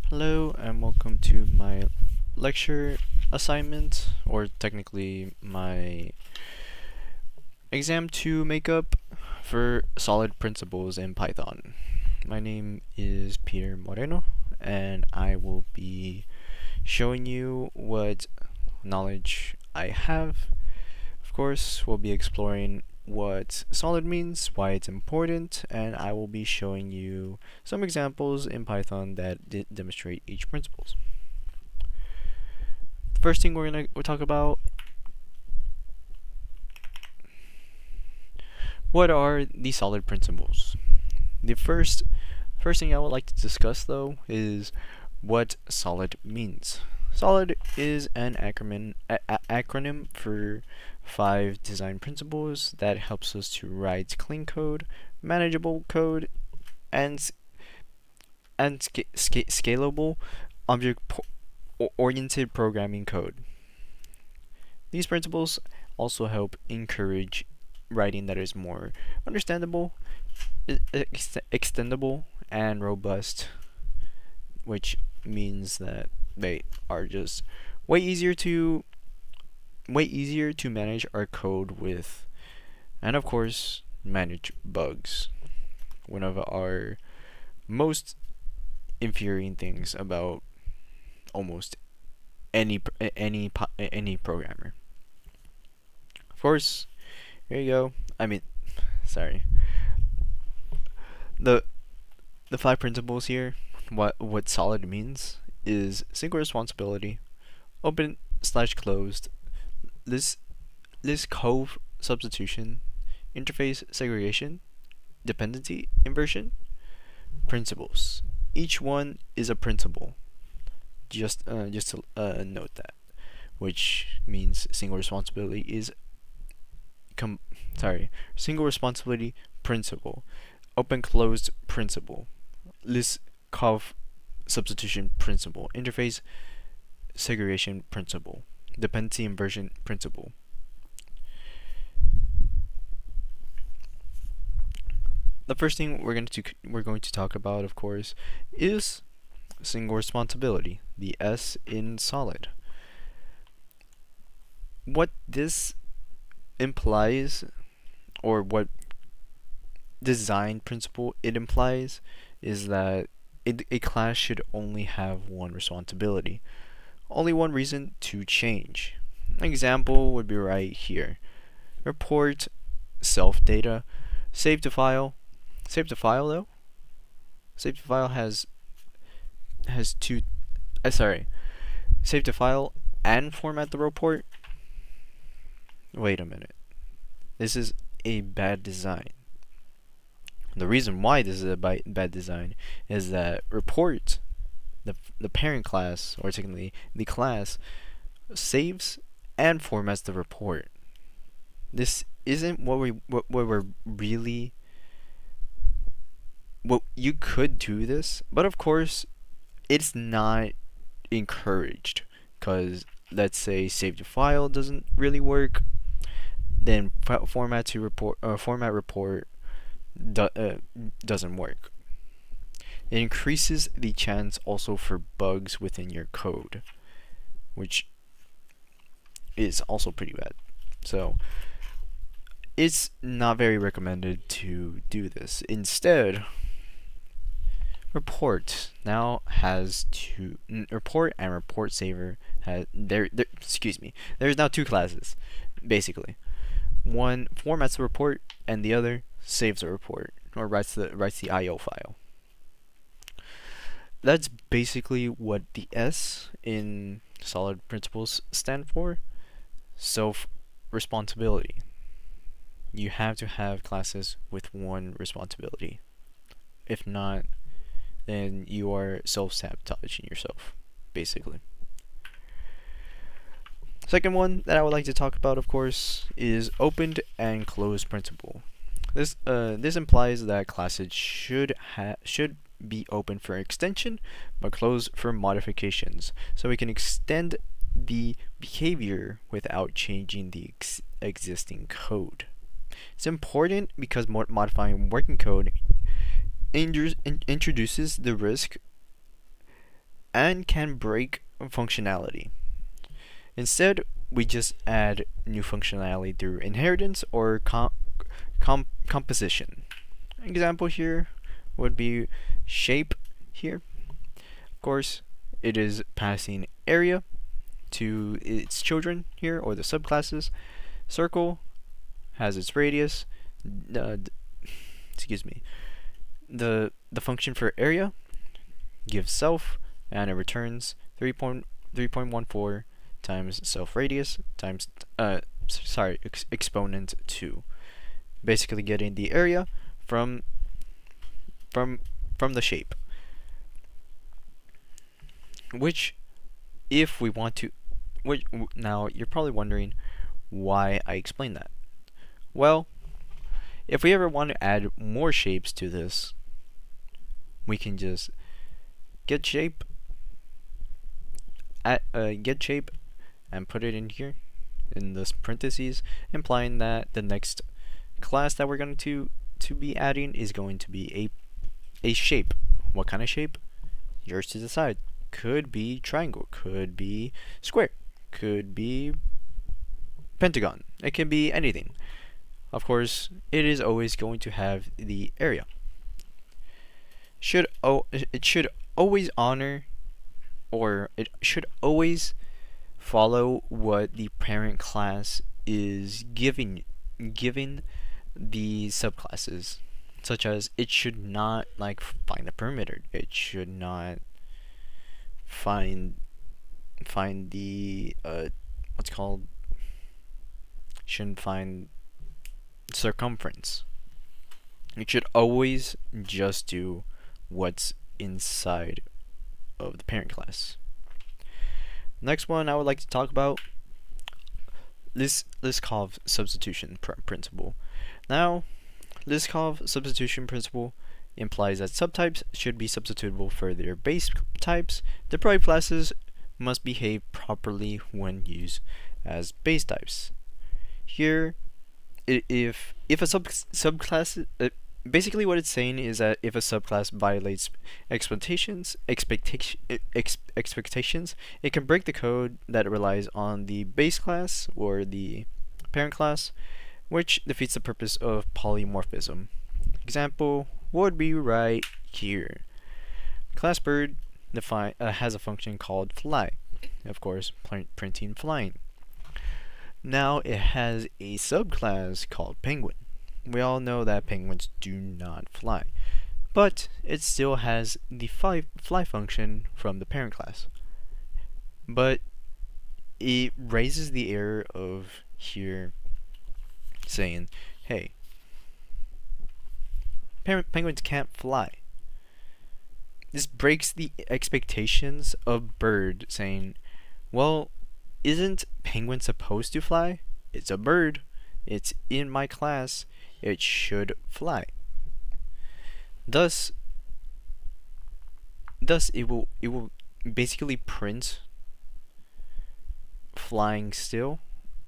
Hello and welcome to my lecture assignment, or technically my exam to make up for solid principles in Python. My name is Peter Moreno, and I will be showing you what knowledge I have. Of course, we'll be exploring what solid means, why it's important, and I will be showing you some examples in Python that demonstrate each principles. The first thing we'll talk about, what are the solid principles? The first thing I would like to discuss though is what solid means. Solid is an acronym for 5 design principles that helps us to write clean code, manageable code, and scalable object-oriented programming code. These principles also help encourage writing that is more understandable, extendable, and robust, which means that they are just way easier to manage our code with, and of course manage bugs. One of our most infuriating things about almost any programmer. Of course, here you go. Sorry. The the 5 principles here. What solid means is single responsibility, open/closed, list cove substitution, interface segregation, dependency inversion, principles. Each one is a principle. Just to note that, which means single responsibility principle, open closed principle, list cov substitution principle, interface segregation principle, dependency inversion principle. The first thing we're going to talk about, of course, is single responsibility, the S in solid. What this implies, or what design principle it implies, is that a class should only have one responsibility, only one reason to change. An example would be right here. Report self data, save to file. Save to file though. Save to file has two. Save to file and format the report. Wait a minute. This is a bad design. The reason why this is a bad design is that report, the parent class, or technically the class, saves and formats the report. This isn't what we're really. Well, you could do this, but of course, it's not encouraged. Because let's say save to file doesn't really work, then format report doesn't work. It increases the chance also for bugs within your code, which is also pretty bad. So it's not very recommended to do this. Instead, report now has report and report saver has there's now 2 classes basically. One formats the report and the other saves the report, or writes the IO file. That's basically what the S in solid principles stand for. Self responsibility. You have to have classes with one responsibility. If not, then you are self-sabotaging yourself, basically. Second one that I would like to talk about, of course, is opened and closed principle. This implies that classes should be open for extension, but closed for modifications, so we can extend the behavior without changing the existing code. It's important because modifying working code introduces the risk and can break functionality. Instead, we just add new functionality through inheritance or composition. Example here would be shape here. Of course, it is passing area to its children here, or the subclasses. Circle has its radius. Excuse me. The function for area gives self, and it returns 3.14 times self radius times exponent 2. Basically getting the area from the shape. Which, if we want to, now you're probably wondering why I explained that. Well, if we ever want to add more shapes to this, we can just get shape and put it in here in this parentheses, implying that the next class that we're going to be adding is going to be a shape. What kind of shape? Yours to decide. Could be triangle, could be square, could be pentagon. It can be anything. Of course, it is always going to have the area. It should always honor, or it should always follow what the parent class is giving the subclasses, such as it should not like find a perimeter. It should not find the what's called shouldn't find circumference. It should always just do what's inside of the parent class. Next one I would like to talk about Liskov substitution principle. Now, Liskov substitution principle implies that subtypes should be substitutable for their base types. Deprived classes must behave properly when used as base types. Here, if a subclass, basically what it's saying is that if a subclass violates expectations, it can break the code that relies on the base class or the parent class, which defeats the purpose of polymorphism. Example would be right here. Class bird has a function called fly, of course, printing flying. Now it has a subclass called penguin. We all know that penguins do not fly, but it still has the fly function from the parent class. But it raises the error of here saying, hey, penguins can't fly. This breaks the expectations of bird, saying, well, isn't penguin supposed to fly? It's a bird. It's in my class. It should fly. Thus it will basically print flying still,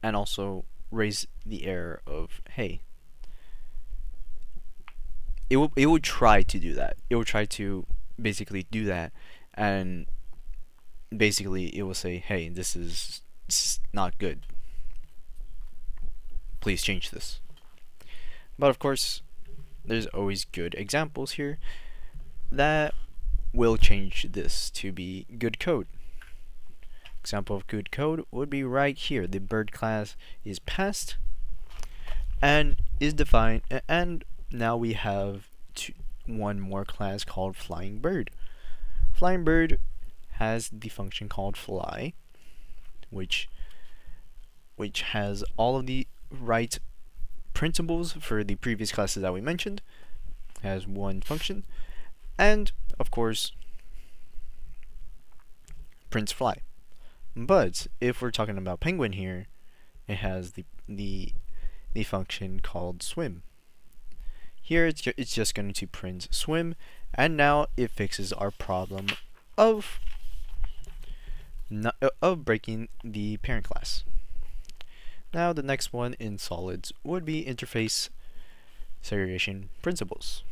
and also raise the error of, hey, it will try to do that. It will try to basically do that, and basically it will say, hey, this is not good. Please change this. But of course, there's always good examples here that will change this to be good code. Example of good code would be right here. The bird class is passed and is defined, and now we have one more class called flying bird. Flying bird has the function called fly, which has all of the right principles for the previous classes that we mentioned. Has one function, and of course prints fly. But if we're talking about penguin here, it has the function called swim. Here it's just going to print swim, and now it fixes our problem of breaking the parent class. Now the next one in solids would be interface segregation principles.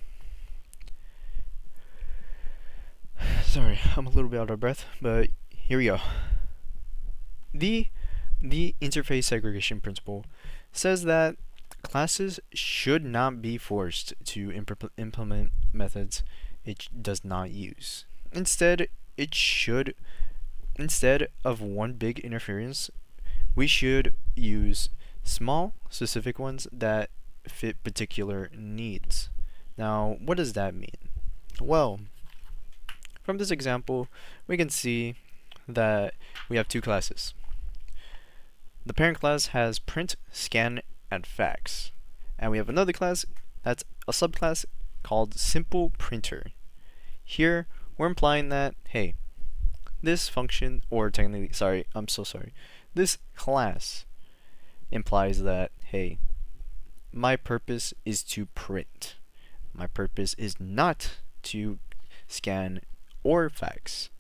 Sorry, I'm a little bit out of breath, but here we go. The the interface segregation principle says that classes should not be forced to implement methods it does not use. Instead, it should instead of one big interference, we should use small specific ones that fit particular needs. Now, what does that mean? Well, from this example, we can see that we have two classes. The parent class has print, scan, and fax. And we have another class that's a subclass called simple printer. Here, we're implying that, hey, this function, or technically, sorry, I'm so sorry, this class implies that, hey, my purpose is to print. My purpose is not to scan or fax.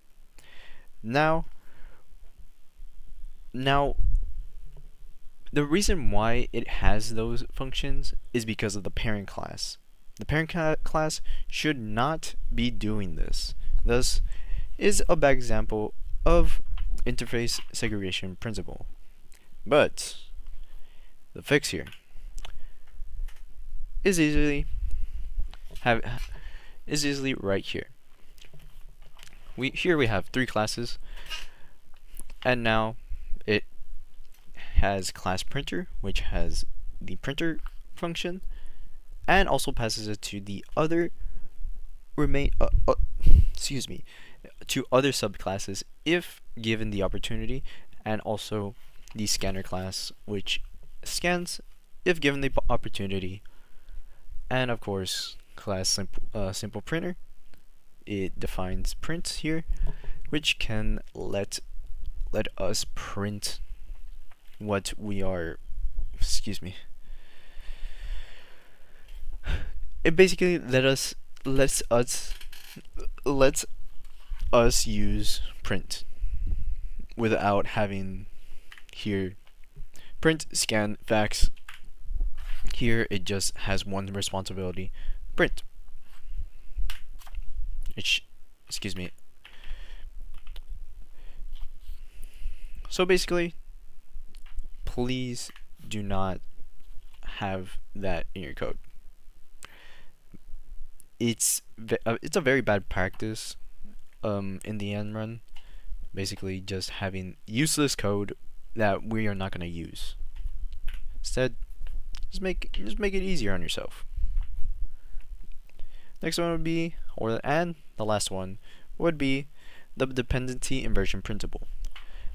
Now, the reason why it has those functions is because of the parent class. The parent class should not be doing this. Thus, is a bad example of interface segregation principle. But the fix here is easily right here. Here we have three classes, and now it has class printer, which has the printer function, and also passes it to the other to other subclasses if given the opportunity, and also the scanner class, which scans if given the opportunity, and of course class simple printer. It defines print here, which can let us print what we are. It basically lets us use print without having here print, scan, fax. Here it just has one responsibility: print. So basically, please do not have that in your code. It's a very bad practice in the end run. Basically, just having useless code that we are not going to use. Instead, just make it easier on yourself. Next one would be, and the last one would be the dependency inversion principle.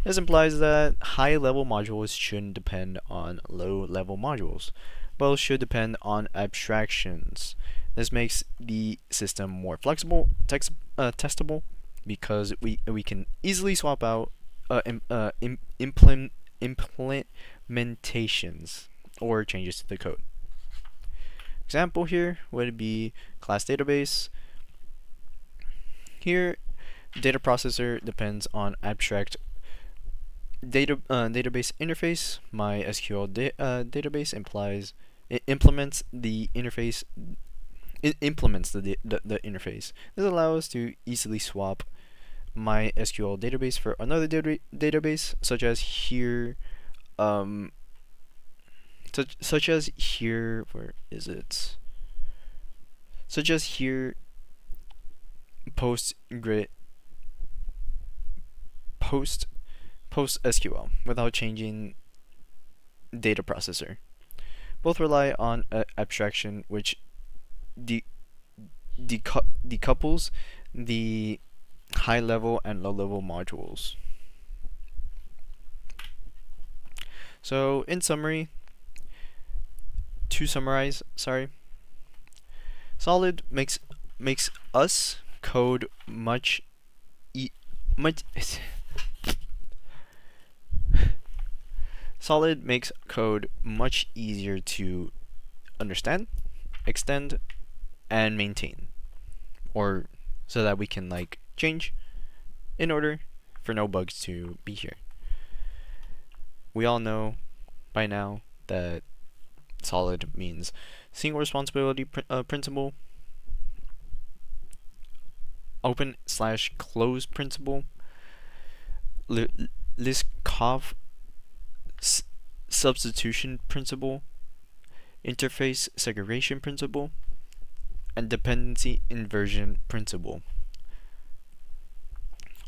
This implies that high-level modules shouldn't depend on low-level modules. Both should depend on abstractions. This makes the system more flexible, testable, because we can easily swap out implementations or changes to the code. Example here would be class database. Here, data processor depends on abstract database interface. MySQL database implements the interface. It implements the interface. This allows us to easily swap MySQL database for another database, such as here. Such as here. Where is it? Such as here. PostgreSQL without changing data processor. Both rely on abstraction, which decouples the high level and low level modules. So in summary, to summarize, Solid makes us code much Solid makes code much easier to understand, extend, and maintain, or so that we can change in order for no bugs to be here. We all know by now that Solid means single responsibility principle. open slash close principle, Liskov substitution principle, interface segregation principle, and dependency inversion principle.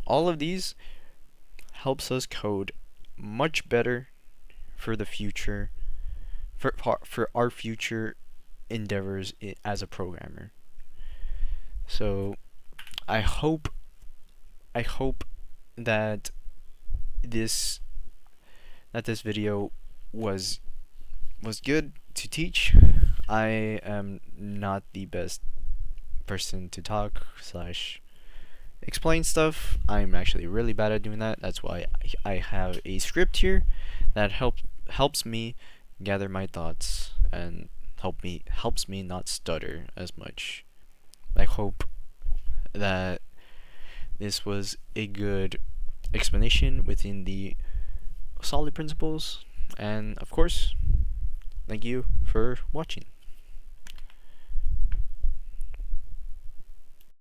All of these helps us code much better for the future, for our future endeavors as a programmer. So I hope that this this video was good to teach. I am not the best person to talk slash explain stuff. I'm actually really bad at doing that. That's why I have a script here that helps me gather my thoughts and helps me not stutter as much. I hope that this was a good explanation within the solid principles, and of course, thank you for watching.